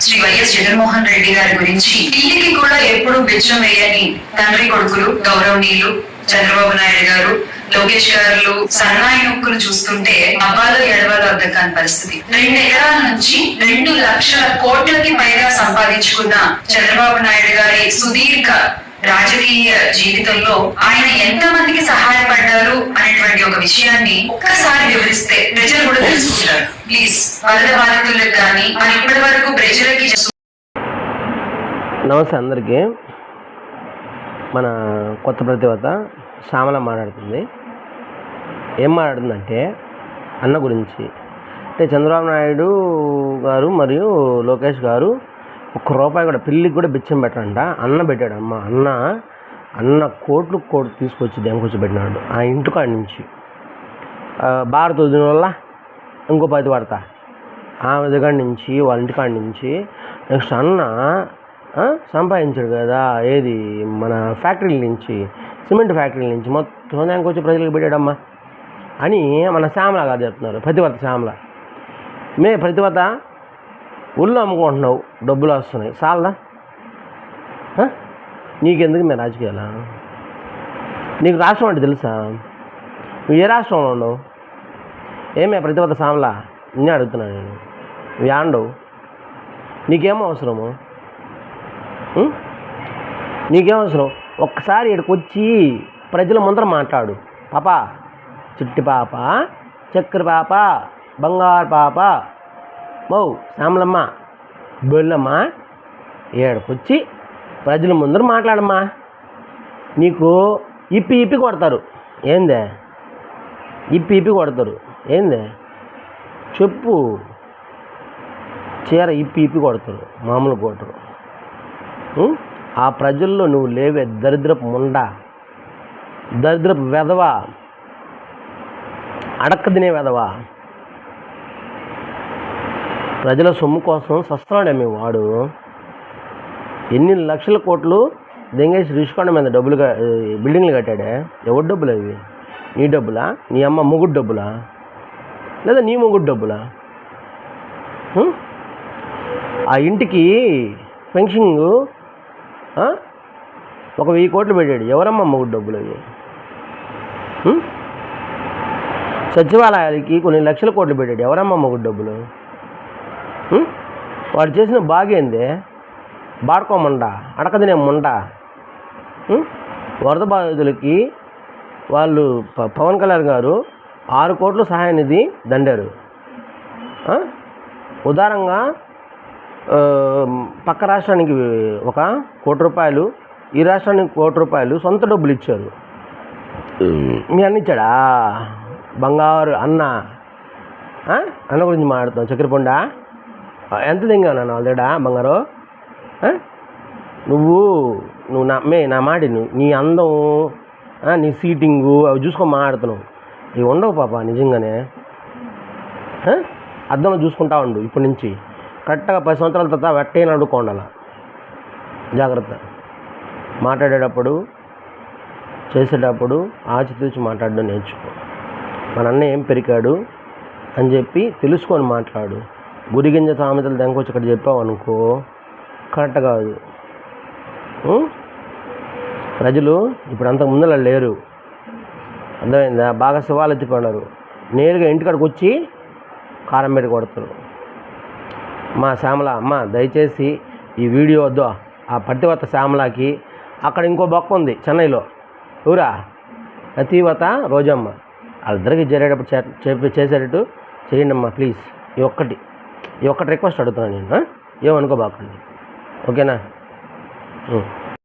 Shri YS Jaganmohan Reddy గారి గురించి పిల్లికి కూడా ఎప్పుడు బిచ్చం వేయని తండ్రి కొడుకులు గౌరవనీయులు చంద్రబాబు నాయుడు గారు, లోకేష్ గారు సన్నాయి నొక్కులు చూస్తుంటే అబ్బాలో ఎడవాలో అర్థం కాని పరిస్థితి. 2 ఎకరాల నుంచి 2 లక్షల కోట్లకి పైగా సంపాదించుకున్న చంద్రబాబు నాయుడు గారి సుదీర్ఘ రాజకీయ జీవితంలో ఆయన ఎంత మందికి సహాయపడ్డారు అనేటువంటి ఒక విషయాన్ని ఒక్కసారి వివరిస్తే ప్రజలు కూడా తెలుసుకుంటారు. ప్లీజ్ వరద బాధితులకు కానీ మరి ఇప్పటి వరకు ప్రజలకి. నమస్తే అందరికీ. మన కొత్త ప్రతివత శ్యామల మాట్లాడుతుంది. ఏం మాట్లాడుతుందంటే అన్న గురించి. అంటే చంద్రబాబు నాయుడు గారు మరియు లోకేష్ గారు ₹1 కూడా పిల్లికి కూడా బిచ్చం పెట్టంట. అన్న పెట్టాడు. అన్న కోట్లు తీసుకొచ్చి దెంకొచ్చి పెట్టినాడు ఆ ఇంటికాడి నుంచి. భారత వదిన వల్ల ఇంకో 10 పడతా ఆమె దగ్గర నుంచి, వాళ్ళ ఇంటికాడి నుంచి. నెక్స్ట్ అన్న సంపాదించాడు కదా, ఏది మన ఫ్యాక్టరీల నుంచి, సిమెంట్ ఫ్యాక్టరీల నుంచి మొత్తం దెంకొచ్చి ప్రజలకు పెట్టాడమ్మా అని మన శ్యామల గారు చెప్తున్నారు. ప్రతివత శ్యామల. ప్రతివత ఒళ్ళు అమ్ముకుంటున్నావు, డబ్బులు వస్తున్నాయి, చాలదా? నీకెందుకు మేము రాజకీయాలా? నీకు రాష్ట్రం అంటే తెలుసా? నువ్వు ఏ రాష్ట్రంలో ఉండవు? ప్రతివత శ్యామల నిన్నే అడుగుతున్నాను నేను. నువ్వు యాండవు? నీకేమో అవసరము? నీకేం అవసరం? ఒక్కసారి ఇక్కడికి వచ్చి ప్రజల ముందర మాట్లాడు. పాప, చిట్టి పాప, చక్కెర పాప, బంగారు పాప, శ్యామలమ్మ, బొల్లమ్మ, ఏడకొచ్చి ప్రజల ముందర మాట్లాడమ్మా. నీకు ఇప్పి కొడతారు. ఏందే ఇప్పి కొడతారు? ఏందే చెప్పు. చీర ఇప్పి కొడతారు, మామూలు కొట్టరు. ఆ ప్రజల్లో నువ్వు లేవే దరిద్రపు ముండ, దరిద్రపు వెధవ, అడక్క తినే వెధవ. ప్రజల సొమ్ము కోసం సస్తున్నాడే మీ వాడు. ఎన్ని లక్షల కోట్లు దెంగేసి రిషికొండ మీద బిల్డింగ్లు కట్టాడే. ఎవరి డబ్బులు అవి? నీ డబ్బులా? నీ అమ్మ మొగుడు డబ్బులా? లేదా నీ మొగుడు డబ్బులా? ఆ ఇంటికి పెన్షింగ్ 1,000 కోట్లు పెట్టాడు. ఎవరమ్మా మొగుడు డబ్బులు అవి? సచివాలయాలకి కొన్ని లక్షల కోట్లు పెట్టాడు. ఎవరమ్మా మొగుడు డబ్బులు? వాడు చేసిన బాగేందే? బాడుకోమండ, అడకదినే ముండ. వరద బాధితులకి వాళ్ళు పవన్ కళ్యాణ్ గారు 6 కోట్ల సహాయ నిధి దండారు. ఉదారంగా పక్క రాష్ట్రానికి ₹1 కోటి, ఈ రాష్ట్రానికి ₹1 కోటి సొంత డబ్బులు ఇచ్చారు. మీ అన్న ఇచ్చాడా? బంగారు అన్న గురించి మాట్లాడుతాం. చక్కెరపొండ ఎంత దింగా నన్ను ఆల్రెడా బంగారు? నువ్వు నా మాట నీ అందం, నీ సీటింగు అవి చూసుకొని మాట్లాడుతున్నావు. ఇవి ఉండవు పాప నిజంగానే. అద్దంలో చూసుకుంటా ఉండు. ఇప్పటి నుంచి కరెక్ట్గా 10 సంవత్సరాల తర్వాత వెట్టేని అడుక్కోండాల. జాగ్రత్త. మాట్లాడేటప్పుడు, చేసేటప్పుడు ఆచితూచి మాట్లాడడం నేర్చుకో. మన అన్న ఏం పెరిగాడు అని చెప్పి తెలుసుకొని మాట్లాడు. గురిగింజ సామెతలు దెంకొచ్చి ఇక్కడ చెప్పావు అనుకో, కరెక్ట్ కాదు. ప్రజలు ఇప్పుడు అంతకు ముందర లేరు, అర్థమైందా? బాగా శివాలు ఎత్తిపోయినారు. నేరుగా ఇంటికాడికి వచ్చి కారం పెట్టి కొడతారు. మా శ్యామల అమ్మ దయచేసి ఈ వీడియో వద్దు. ఆ ప్రతివత శ్యామలకి అక్కడ ఇంకో బొక్క ఉంది చెన్నైలో, ఊరా ప్రతివత రోజమ్మ, వాళ్ళిద్దరికి జరిగేటప్పుడు చేసేటట్టు చేయండి అమ్మా ప్లీజ్. ఈ ఒక్కటి రిక్వెస్ట్ అడుగుతున్నాను నేను. ఏమనుకోబాకండి, ఓకేనా?